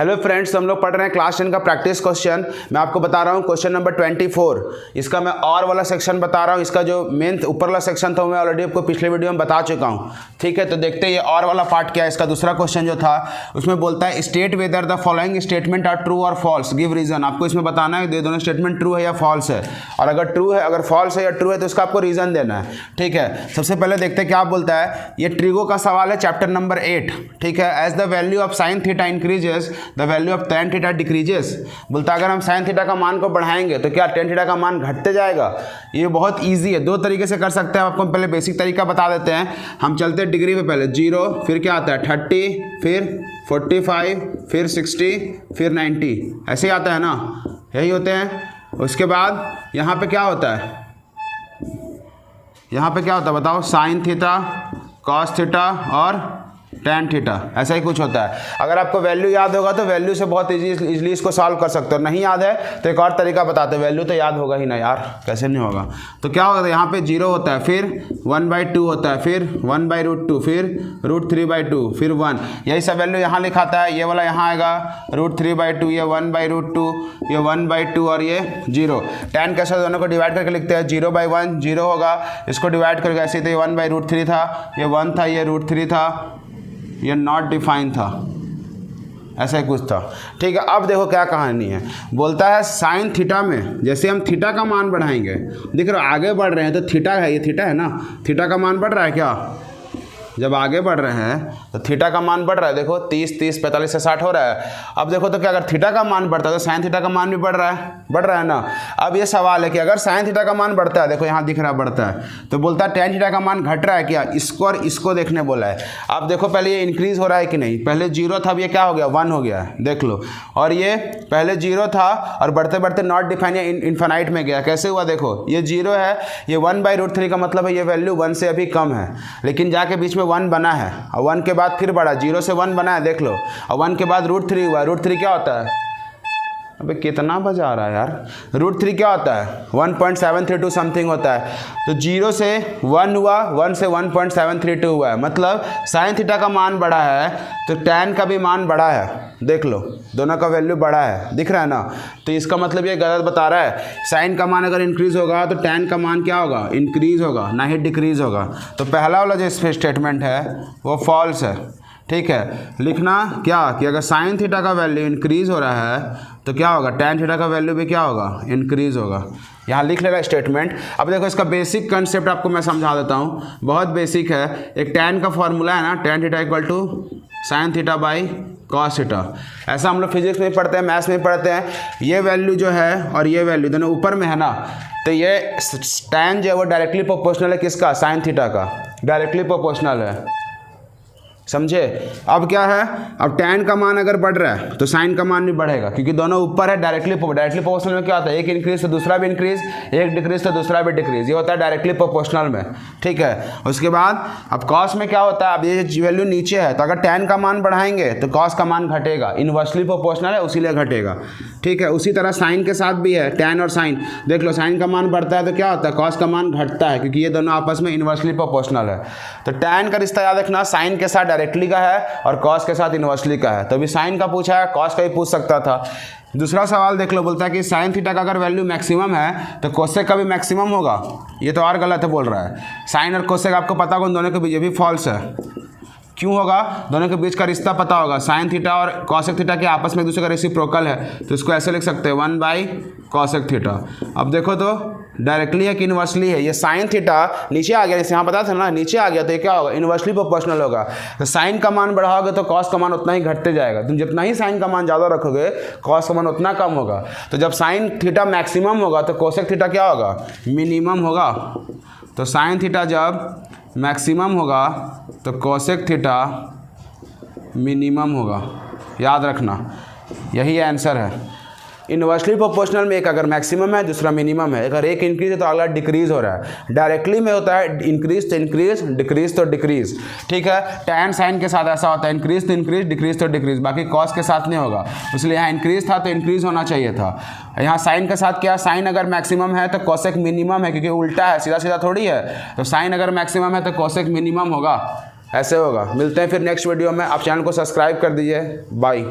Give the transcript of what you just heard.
Hello friends, हम लोग पढ़ रहे हैं क्लास 10 का प्रैक्टिस क्वेश्चन। मैं आपको बता रहा हूँ क्वेश्चन नंबर 24। इसका मैं और वाला सेक्शन बता रहा हूँ। इसका जो मेन ऊपर वाला सेक्शन था मैं ऑलरेडी आपको पिछले वीडियो में बता चुका हूँ। ठीक है, तो देखते हैं ये और वाला पार्ट क्या है। इसका दूसरा क्वेश्चन जो था उसमें बोलता है state whether the following statement are true और फॉल्स, गिव रीजन। आपको इसमें बताना है ये दोनों स्टेटमेंट ट्रू है या फॉल्स है, और अगर ट्रू है, अगर फॉल्स है या ट्रू है तो उसका आपको रीजन देना है। ठीक है, सबसे पहले देखते हैं क्या बोलता है। ये ट्रिगो का सवाल है, चैप्टर नंबर 8। ठीक है, as the value of sine theta increases the value of tan theta decreases. बोलता है अगर हम साइन थीटा का मान को बढ़ाएंगे तो क्या tan थीटा का मान घटते जाएगा। ये बहुत इजी है, दो तरीके से कर सकते हैं। आपको पहले बेसिक तरीका बता देते हैं। हम चलते हैं डिग्री पे, पहले 0, फिर क्या आता है 30, फिर 45, फिर 60, फिर 90, ऐसे ही आता है ना, यही होते हैं। उसके बाद यहाँ पे क्या होता है, यहाँ पे क्या होता है बताओ, साइन थीटा, कॉस थीटा और tan थीटा, ऐसा ही कुछ होता है। अगर आपको वैल्यू याद होगा तो वैल्यू से बहुत इजीली इसको सॉल्व कर सकते हो। नहीं याद है तो एक और तरीका बताते हैं। वैल्यू तो याद होगा ही ना यार, कैसे नहीं होगा। तो क्या होता है, यहाँ पे 0 होता है, फिर 1/2 होता है, फिर 1/√2, फिर √3/2, फिर 1। यही सब वैल्यू यहाँ लिखाता है। ये वाला यहाँ आएगा √3/2, ये 1/√2, ये 1/2 और ये 0। tan कैसे दोनों को डिवाइड करके लिखते हैं, 0/1 0 होगा, इसको डिवाइड करके ऐसे। तो ये 1/√3 था, ये 1 था, ये √3 था, ये नॉट डिफाइन था, ऐसा ही कुछ था। ठीक है, अब देखो क्या कहानी है। बोलता है साइन थीटा में जैसे हम थीटा का मान बढ़ाएंगे, देख रहे हो आगे बढ़ रहे हैं तो थीटा है, ये थीटा है ना, थीटा का मान बढ़ रहा है क्या। जब आगे बढ़ रहे हैं तो थीटा का मान बढ़ रहा है। देखो 30, 30, 45 से 60 हो रहा है। अब देखो तो क्या, अगर थीटा का मान बढ़ता है तो साइन थीटा का मान भी बढ़ रहा है ना। अब ये सवाल है कि अगर साइन थीटा का मान बढ़ता है, देखो यहाँ दिख रहा है बढ़ता है, तो बोलता है tan थीटा का मान घट रहा है क्या, इसको और इसको देखने बोला है। अब देखो पहले ये इंक्रीज हो रहा है कि नहीं, पहले 0 था, अब ये क्या हो गया 1 हो गया है, देख लो। और ये पहले 0 था और बढ़ते बढ़ते नॉट डिफाइन या इन्फिनाइट में गया। कैसे हुआ, देखो ये 0 है, ये 1/√3 का मतलब है ये वैल्यू 1 से अभी कम है, लेकिन जाके बीच में 1 बना है और 1 के बाद फिर बढ़ा, 0 से 1 बना है, देख लो। और 1 के बाद √3 हुआ। √3 क्या होता है, अबे कितना बजा रहा है यार। √3 क्या होता है 1.732 समथिंग होता है। तो 0 से 1 हुआ, 1 से 1.732 हुआ है, मतलब साइन थीटा का मान बढ़ा है तो tan का भी मान बढ़ा है। देख लो दोनों का वैल्यू बढ़ा है, दिख रहा है ना। तो इसका मतलब ये गलत बता रहा है। साइन का मान अगर इंक्रीज होगा तो tan का मान क्या होगा, इंक्रीज होगा, ना ही डिक्रीज होगा। तो पहला वाला जो स्टेटमेंट है वो फॉल्स है। ठीक है, लिखना क्या कि अगर साइन थीटा का वैल्यू इंक्रीज हो रहा है तो क्या होगा, tan थीटा का वैल्यू भी क्या होगा, इंक्रीज होगा। यहाँ लिख लेगा स्टेटमेंट। अब देखो इसका बेसिक कंसेप्ट आपको मैं समझा देता हूँ, बहुत बेसिक है। एक tan का फॉर्मूला है ना, tan theta equal to sine theta by cos theta. ऐसा हम लोग फिजिक्स में पढ़ते हैं, मैथ्स में पढ़ते हैं। ये वैल्यू जो है और ये वैल्यू दोनों ऊपर में है ना, तो ये tan जो है वो डायरेक्टली प्रोपोर्शनल है किसका, साइन थीटा का, डायरेक्टली प्रोपोर्शनल है, समझे। अब क्या है, अब tan का मान अगर बढ़ रहा है तो साइन का मान भी बढ़ेगा, क्योंकि दोनों ऊपर है। डायरेक्टली प्रोपोर्शनल में क्या होता है, एक इंक्रीज तो दूसरा भी इंक्रीज, एक डिक्रीज तो दूसरा भी डिक्रीज, ये होता है डायरेक्टली प्रोपोर्शनल में। ठीक है, उसके बाद अब कॉस में क्या होता है, अब ये वैल्यू नीचे है तो अगर tan का मान बढ़ाएंगे तो कॉस का मान घटेगा, इनवर्सली प्रोपोर्शनल है उसीलिए घटेगा। ठीक है, उसी तरह साइन के साथ भी है, tan और साइन। देख लो साइन का मान बढ़ता है तो क्या होता है, कॉस का मान घटता है, क्योंकि ये दोनों आपस में इनवर्सली प्रोपोर्शनल है। तो tan का रिश्ता याद रखना, साइन के साथ डायरेक्टली का है और कॉस के साथ इनवर्सली का है। तो अभी साइन का पूछा है, कॉस का भी पूछ सकता था। दूसरा सवाल देख लो, बोलता है कि साइन थीटा का अगर वैल्यू मैक्सिमम है तो कोसेक का भी मैक्सिमम होगा। ये तो और गलत है बोल रहा है। साइन और कोसेक आपको पता होगा दोनों के बीच, ये भी फॉल्स है। क्यों होगा, दोनों के बीच का रिश्ता पता होगा। साइन थीटा और कॉसेक थीटा के आपस में एक दूसरे का रेसिप्रोकल है, तो इसको ऐसे लिख सकते हैं 1/cosec थीटा। अब देखो तो डायरेक्टली है कि इनवर्सली है। ये साइन थीटा नीचे आ गया, जैसे यहाँ पता था ना, नीचे आ गया तो ये क्या होगा, इनवर्सली प्रोपोर्शनल होगा। तो साइन का मान बढ़ाओगे तो कॉस का मान उतना ही घटते जाएगा। तुम जितना ही साइन का मान ज़्यादा रखोगे कॉस का मान उतना कम होगा। तो जब साइन थीटा मैक्सिमम होगा तो कोसेक थीटा क्या होगा, मिनिमम होगा। तो साइन थीटा जब मैक्सिमम होगा तो कोसेक थीटा मिनिमम होगा, याद रखना, यही आंसर है। इनवर्सली प्रोपोर्शनल में एक अगर मैक्सिमम है दूसरा मिनिमम है, अगर एक इंक्रीज है तो अगला डिक्रीज हो रहा है। डायरेक्टली में होता है इंक्रीज तो इंक्रीज, डिक्रीज तो डिक्रीज। ठीक है, tan साइन के साथ ऐसा होता है, इंक्रीज तो इंक्रीज, डिक्रीज तो डिक्रीज, बाकी कॉस के साथ नहीं होगा। इसलिए यहाँ इंक्रीज था तो इंक्रीज होना चाहिए था। यहाँ साइन के साथ क्या, साइन अगर मैक्सिमम है तो कोसेक मिनिमम है, क्योंकि उल्टा है, सीधा सीधा थोड़ी है। तो साइन अगर मैक्सिमम है तो कोसेक मिनिमम होगा, ऐसे होगा। मिलते हैं फिर नेक्स्ट वीडियो में। आप चैनल को सब्सक्राइब कर दीजिए। बाय।